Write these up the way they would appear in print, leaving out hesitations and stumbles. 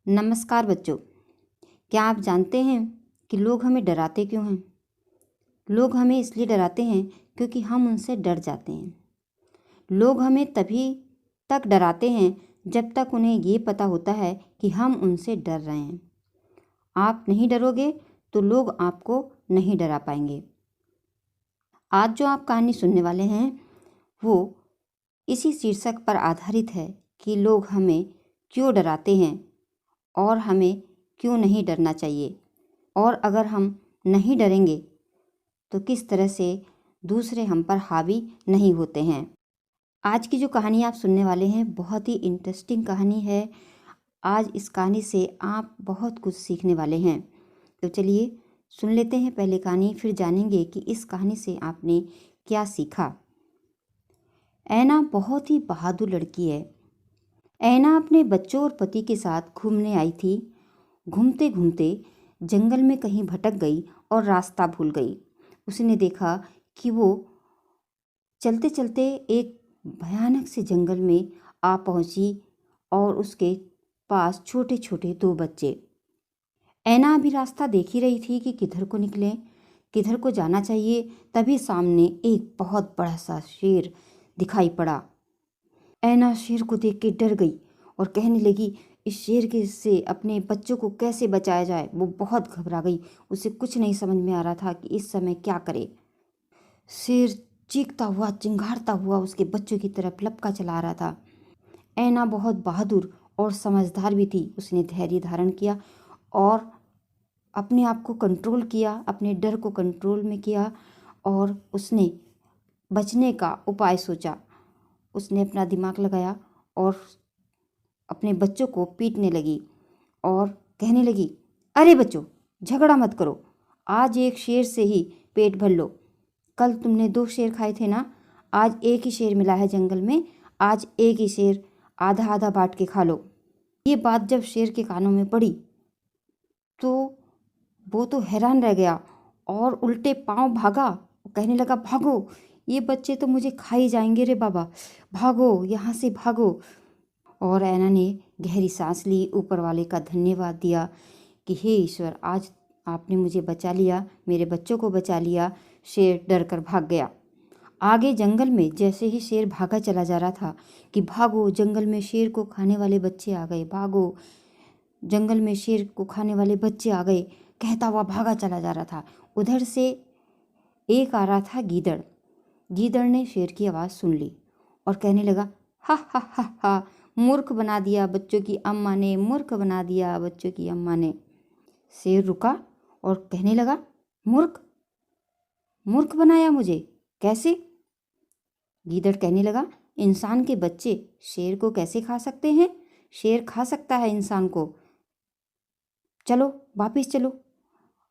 नमस्कार बच्चों। क्या आप जानते हैं कि लोग हमें डराते क्यों हैं? लोग हमें इसलिए डराते हैं क्योंकि हम उनसे डर जाते हैं। लोग हमें तभी तक डराते हैं जब तक उन्हें ये पता होता है कि हम उनसे डर रहे हैं। आप नहीं डरोगे तो लोग आपको नहीं डरा पाएंगे। आज जो आप कहानी सुनने वाले हैं वो इसी शीर्षक पर आधारित है कि लोग हमें क्यों डराते हैं और हमें क्यों नहीं डरना चाहिए, और अगर हम नहीं डरेंगे तो किस तरह से दूसरे हम पर हावी नहीं होते हैं। आज की जो कहानी आप सुनने वाले हैं बहुत ही इंटरेस्टिंग कहानी है। आज इस कहानी से आप बहुत कुछ सीखने वाले हैं। तो चलिए सुन लेते हैं पहले कहानी, फिर जानेंगे कि इस कहानी से आपने क्या सीखा। ऐना बहुत ही बहादुर लड़की है। ऐना अपने बच्चों और पति के साथ घूमने आई थी। घूमते घूमते जंगल में कहीं भटक गई और रास्ता भूल गई। उसने देखा कि वो चलते चलते एक भयानक से जंगल में आ पहुंची और उसके पास छोटे छोटे दो बच्चे। ऐना अभी रास्ता देख ही रही थी कि किधर को निकले, किधर को जाना चाहिए। तभी सामने एक बहुत बड़ा सा शेर दिखाई पड़ा। ऐना शेर को देख के डर गई और कहने लगी इस शेर के से अपने बच्चों को कैसे बचाया जाए। वो बहुत घबरा गई। उसे कुछ नहीं समझ में आ रहा था कि इस समय क्या करे। शेर चीखता हुआ चिंघाड़ता हुआ उसके बच्चों की तरफ लपका चला रहा था। ऐना बहुत बहादुर और समझदार भी थी। उसने धैर्य धारण किया और अपने आप को कंट्रोल किया, अपने डर को कंट्रोल में किया और उसने बचने का उपाय सोचा। उसने अपना दिमाग लगाया और अपने बच्चों को पीटने लगी और कहने लगी, अरे बच्चों, झगड़ा मत करो। आज एक शेर से ही पेट भर लो। कल तुमने दो शेर खाए थे ना, आज एक ही शेर मिला है जंगल में। आज एक ही शेर आधा आधा बांट के खा लो। ये बात जब शेर के कानों में पड़ी तो वो तो हैरान रह गया और उल्टे पांव भागा। कहने लगा, भागो, ये बच्चे तो मुझे खा ही जाएंगे रे बाबा, भागो यहाँ से भागो। और ऐना ने गहरी सांस ली, ऊपर वाले का धन्यवाद दिया कि हे ईश्वर, आज आपने मुझे बचा लिया, मेरे बच्चों को बचा लिया। शेर डर कर भाग गया। आगे जंगल में जैसे ही शेर भागा चला जा रहा था कि भागो, जंगल में शेर को खाने वाले बच्चे आ गए, भागो, जंगल में शेर को खाने वाले बच्चे आ गए, कहता हुआ भागा चला जा रहा था। उधर से एक आ रहा था गीदड़। गीदड़ ने शेर की आवाज़ सुन ली और कहने लगा, हा हा हा हा, मूर्ख बना दिया बच्चों की अम्मा ने, मूर्ख बना दिया बच्चों की अम्मा ने। शेर रुका और कहने लगा, मूर्ख? मूर्ख बनाया मुझे? कैसे? गीदड़ कहने लगा, इंसान के बच्चे शेर को कैसे खा सकते हैं? शेर खा सकता है इंसान को। चलो वापिस चलो,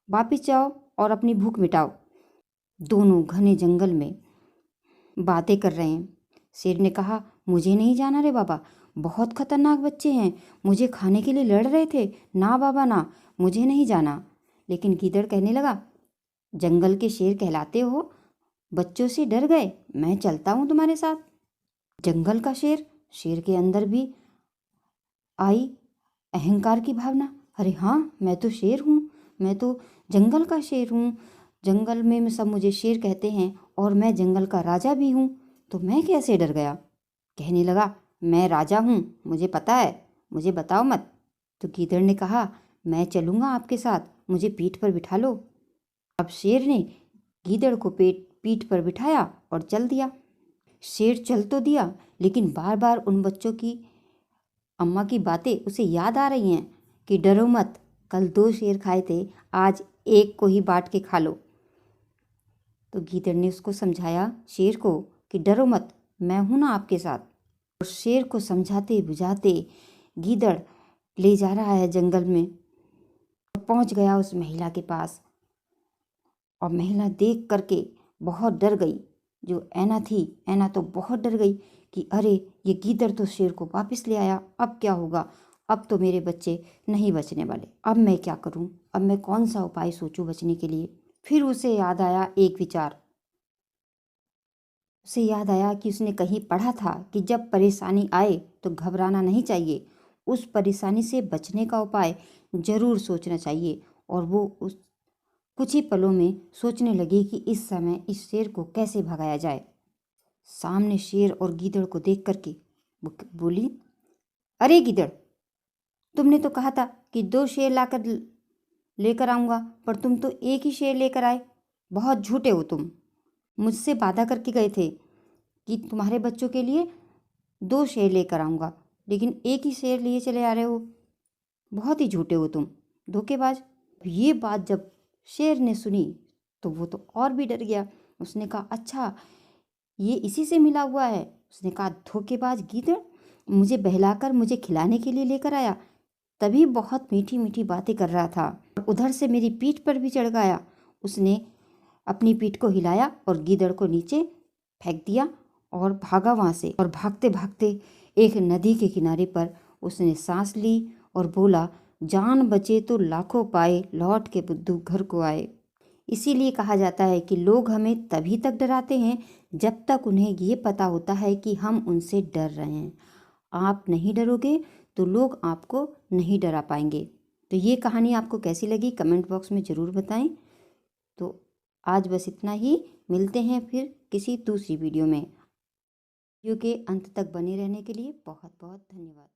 वापिस जाओ और अपनी भूख मिटाओ। दोनों घने जंगल में बातें कर रहे हैं। शेर ने कहा, मुझे नहीं जाना रे बाबा, बहुत खतरनाक बच्चे हैं, मुझे खाने के लिए लड़ रहे थे। ना बाबा ना, मुझे नहीं जाना। लेकिन गीदड़ कहने लगा, जंगल के शेर कहलाते हो, बच्चों से डर गए, मैं चलता हूँ तुम्हारे साथ। जंगल का शेर? शेर के अंदर भी आई अहंकार की भावना। अरे हाँ, मैं तो शेर हूँ, मैं तो जंगल का शेर हूँ। जंगल में सब मुझे शेर कहते हैं और मैं जंगल का राजा भी हूँ, तो मैं कैसे डर गया। कहने लगा, मैं राजा हूँ, मुझे पता है, मुझे बताओ मत। तो गीदड़ ने कहा, मैं चलूँगा आपके साथ, मुझे पीठ पर बिठा लो। अब शेर ने गीदड़ को पीठ पर बिठाया और चल दिया। शेर चल तो दिया, लेकिन बार बार उन बच्चों की अम्मा की बातें उसे याद आ रही हैं कि डरो मत, कल दो शेर खाए थे, आज एक को ही बांट के खा लो। तो गीदड़ ने उसको समझाया, शेर को, कि डरो मत, मैं हूं ना आपके साथ। और शेर को समझाते बुझाते गीदड़ ले जा रहा है जंगल में। पहुंच गया उस महिला के पास और महिला देख करके बहुत डर गई। जो ऐना थी, ऐना तो बहुत डर गई कि अरे, ये गीदड़ तो शेर को वापस ले आया, अब क्या होगा, अब तो मेरे बच्चे नहीं बचने वाले, अब मैं क्या करूं, अब मैं कौन सा उपाय सोचूं बचने के लिए। फिर उसे याद आया एक विचार। उसे याद आया कि उसने कहीं पढ़ा था कि जब परेशानी आए तो घबराना नहीं चाहिए, उस परेशानी से बचने का उपाय ज़रूर सोचना चाहिए। और वो उस कुछ ही पलों में सोचने लगी कि इस समय इस शेर को कैसे भगाया जाए। सामने शेर और गीदड़ को देख करके वो बोली, अरे गीदड़, तुमने तो कहा था कि 2 शेर लेकर आऊँगा, पर तुम तो एक ही शेर लेकर आए। बहुत झूठे हो तुम। मुझसे वादा करके गए थे कि तुम्हारे बच्चों के लिए 2 शेर लेकर आऊँगा, लेकिन एक ही शेर लिए चले आ रहे हो। बहुत ही झूठे हो तुम, धोखेबाज। ये बात जब शेर ने सुनी तो वो तो और भी डर गया। उसने कहा, अच्छा ये इसी से मिला हुआ है। उसने कहा, धोखेबाज गीदड़ मुझे बहलाकर मुझे खिलाने के लिए लेकर आया, तभी बहुत मीठी मीठी बातें कर रहा था, उधर से मेरी पीठ पर भी चढ़ गया। उसने अपनी पीठ को हिलाया और गीदड़ को नीचे फेंक दिया और भागा वहाँ से। और भागते भागते एक नदी के किनारे पर उसने सांस ली और बोला, जान बचे तो लाखों पाए, लौट के बुद्धू घर को आए। इसीलिए कहा जाता है कि लोग हमें तभी तक डराते हैं जब तक उन्हें ये पता होता है कि हम उनसे डर रहे हैं। आप नहीं डरोगे तो लोग आपको नहीं डरा पाएंगे। तो ये कहानी आपको कैसी लगी कमेंट बॉक्स में ज़रूर बताएं। तो आज बस इतना ही, मिलते हैं फिर किसी दूसरी वीडियो में। वीडियो के अंत तक बने रहने के लिए बहुत बहुत धन्यवाद।